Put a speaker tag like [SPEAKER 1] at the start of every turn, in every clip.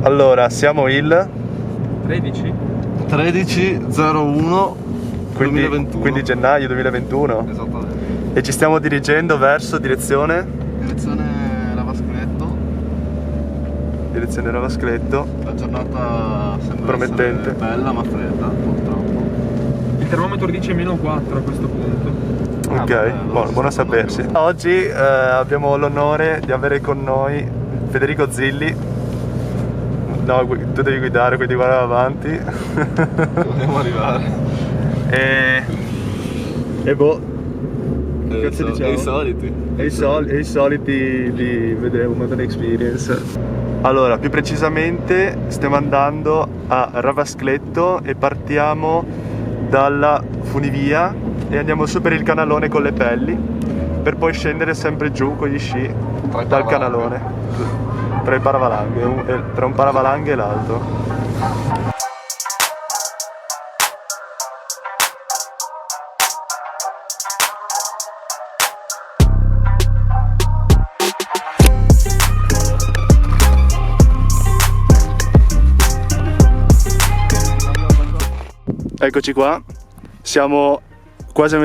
[SPEAKER 1] Allora, siamo il
[SPEAKER 2] 13/01 2021.
[SPEAKER 1] quindi gennaio 2021
[SPEAKER 2] Esattamente.
[SPEAKER 1] e ci stiamo dirigendo verso direzione Ravascletto.
[SPEAKER 2] La giornata sembra
[SPEAKER 1] promettente,
[SPEAKER 2] bella ma fredda, purtroppo.
[SPEAKER 3] Il termometro dice -4 a questo punto.
[SPEAKER 1] Ok,
[SPEAKER 2] vabbè,
[SPEAKER 1] buono a sapersi. Oggi abbiamo l'onore di avere con noi Federico Zilli. No, tu devi guidare, quindi guarda avanti.
[SPEAKER 2] Dobbiamo arrivare.
[SPEAKER 1] E boh, che cazzo diciamo?
[SPEAKER 2] E i soliti.
[SPEAKER 1] E i soliti di vedere Modern Experience. Allora, più precisamente stiamo andando a Ravascletto e partiamo dalla funivia e andiamo su per il canalone con le pelli per poi scendere sempre giù con gli sci dal canalone tra i paravalanghe, tra un paravalanghe e l'altro. Eccoci qua, siamo quasi a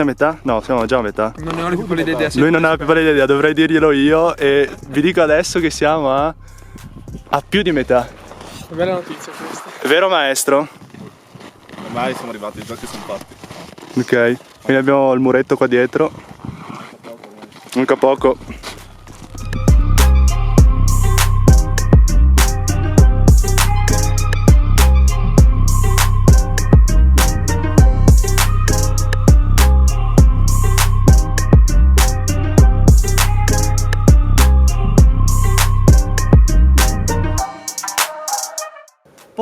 [SPEAKER 1] metà? No, siamo già a metà.
[SPEAKER 3] Non ne ho la più pallida idea.
[SPEAKER 1] Lui non ha la più pallida idea, dovrei dirglielo io e vi dico adesso che siamo a più di metà.
[SPEAKER 3] È bella notizia questa.
[SPEAKER 1] È vero maestro?
[SPEAKER 2] Ormai siamo arrivati, i giochi sono fatti.
[SPEAKER 1] Ok, quindi abbiamo il muretto qua dietro. Manca poco.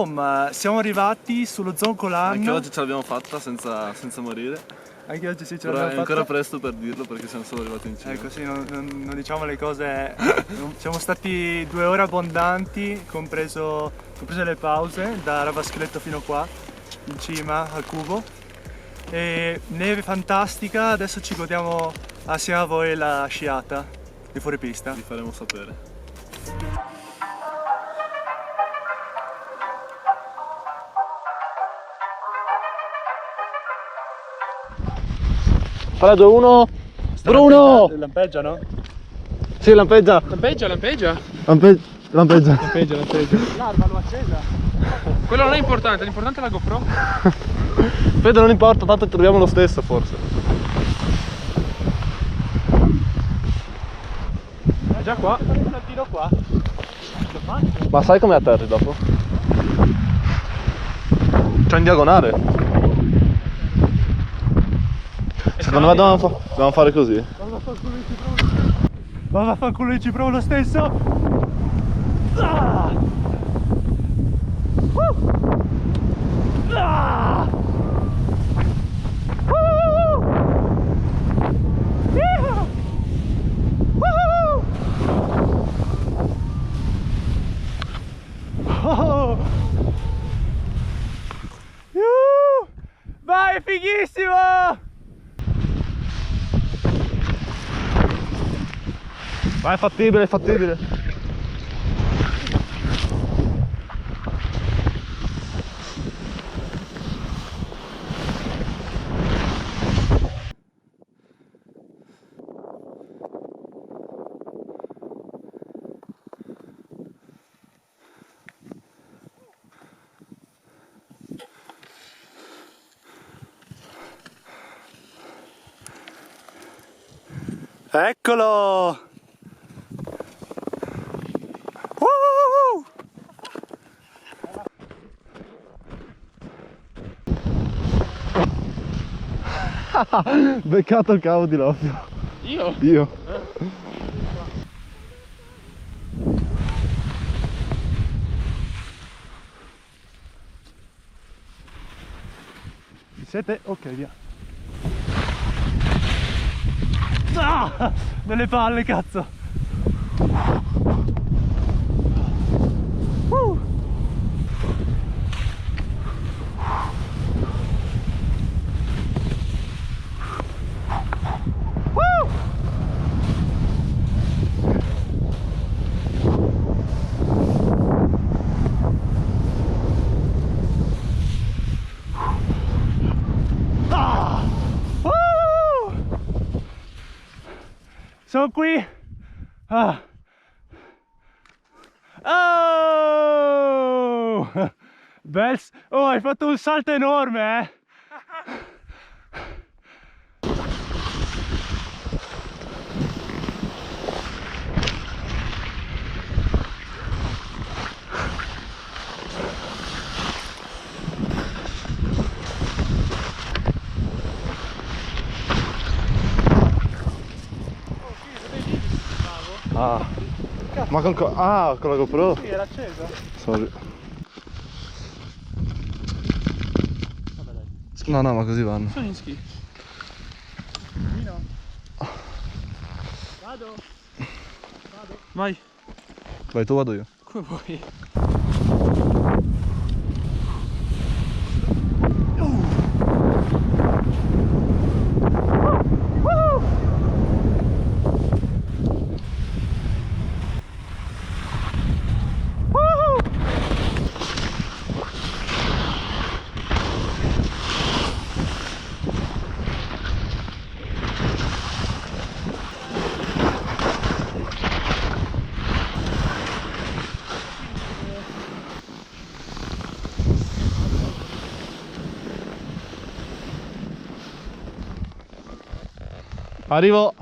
[SPEAKER 1] Ma siamo arrivati sullo Zoncolan.
[SPEAKER 2] Anche oggi ce l'abbiamo fatta senza morire.
[SPEAKER 1] Anche oggi sì ce
[SPEAKER 2] Però
[SPEAKER 1] l'abbiamo
[SPEAKER 2] è
[SPEAKER 1] fatta.
[SPEAKER 2] ancora presto per dirlo perché siamo solo arrivati in cima.
[SPEAKER 1] Ecco sì, non diciamo le cose. Siamo stati 2 ore abbondanti, comprese le pause, da Ravascletto fino qua, in cima al cubo. E neve fantastica, adesso ci godiamo assieme a voi la sciata di fuoripista.
[SPEAKER 2] Vi faremo sapere. Falla 2-1. Bruno!
[SPEAKER 1] Lampeggia, no?
[SPEAKER 2] Sì, lampeggia.
[SPEAKER 3] Lampeggia.
[SPEAKER 2] Lampeggia.
[SPEAKER 3] Lampeggia. L'arma l'ho accesa. Quello non è importante, l'importante è la GoPro.
[SPEAKER 2] Fede non importa, tanto troviamo lo stesso forse.
[SPEAKER 3] È già qua.
[SPEAKER 1] Un tiro qua.
[SPEAKER 2] Ma sai come atterri dopo? Cioè in diagonale. Secondo me dobbiamo fare così.
[SPEAKER 1] Ma vaffanculo, ci provo lo stesso. Ah! Ah! Oh! Vai, fighissimo!
[SPEAKER 2] Ma è fattibile, è fattibile.
[SPEAKER 1] Eccolo!
[SPEAKER 2] Beccato il cavo di loffio.
[SPEAKER 3] Io?
[SPEAKER 2] Io.
[SPEAKER 1] Siete? Ok, via. Ah! Nelle palle, cazzo!
[SPEAKER 2] Sono qui. Ah. Oh! Oh, hai fatto un salto enorme, eh?
[SPEAKER 1] Ah, ma con con la GoPro?
[SPEAKER 2] Sì, era accesa.
[SPEAKER 1] Sorry. No, no, ma così vanno.
[SPEAKER 3] Sono in ski.
[SPEAKER 2] Vado.
[SPEAKER 3] Vai.
[SPEAKER 1] Vai tu, vado io.
[SPEAKER 3] Come vuoi?
[SPEAKER 2] Arrivo.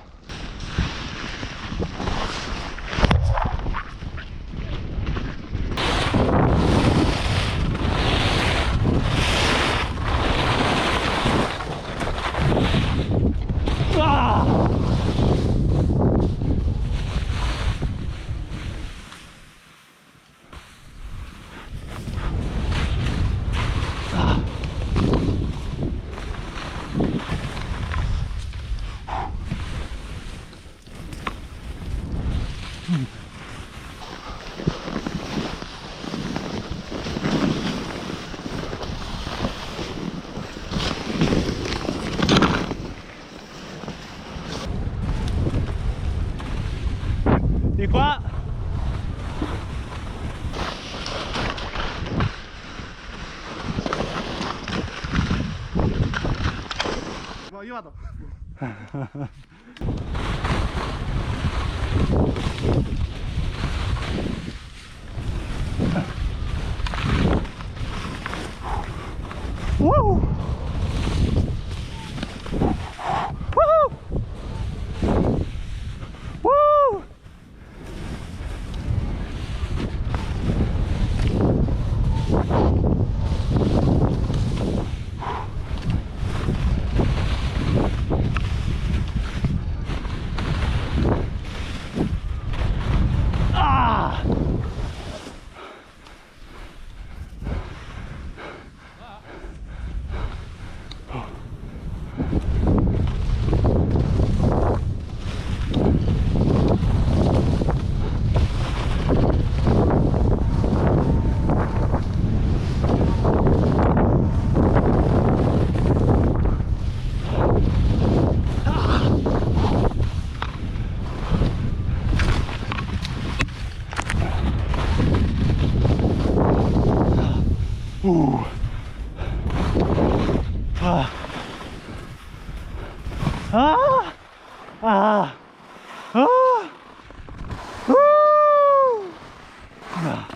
[SPEAKER 2] Di qua.
[SPEAKER 1] Io vado.
[SPEAKER 2] Woo! Woo! Woo! Ah! Ah. Ah. Ah. Ah.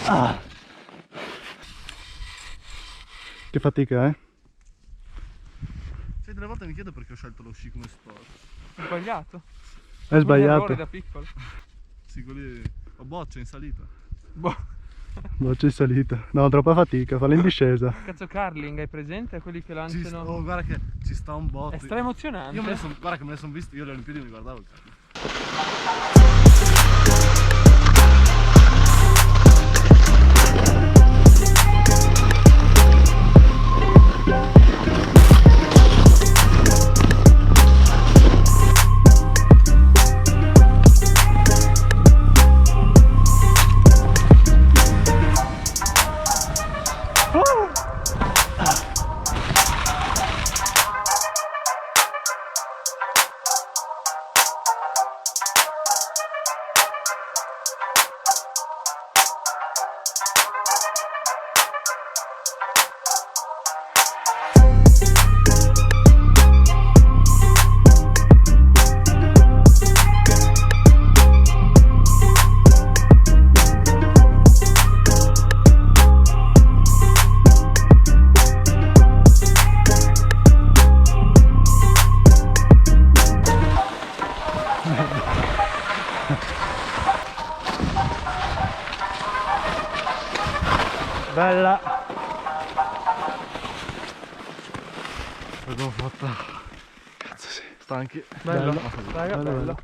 [SPEAKER 2] Ah. Che fatica, eh?
[SPEAKER 1] Sai, delle volte mi chiedo perché ho scelto lo sci come sport.
[SPEAKER 3] È sbagliato.
[SPEAKER 2] È sbagliato.
[SPEAKER 3] Errore da piccolo.
[SPEAKER 1] Sì, quelli ho boccia in salita.
[SPEAKER 3] Boh.
[SPEAKER 2] Non c'è salita. No, troppa fatica, falla in discesa.
[SPEAKER 3] Cazzo, curling, hai presente? Quelli che lanciano.
[SPEAKER 1] Oh, guarda che ci sta un botto.
[SPEAKER 3] È stra emozionante.
[SPEAKER 1] Io guarda che me ne sono visto, io alle Olimpiadi mi guardavo il cazzo.
[SPEAKER 2] Bella. L'abbiamo fatta. Cazzo sì. Stanchi.
[SPEAKER 3] Bello.
[SPEAKER 2] Raga, bello.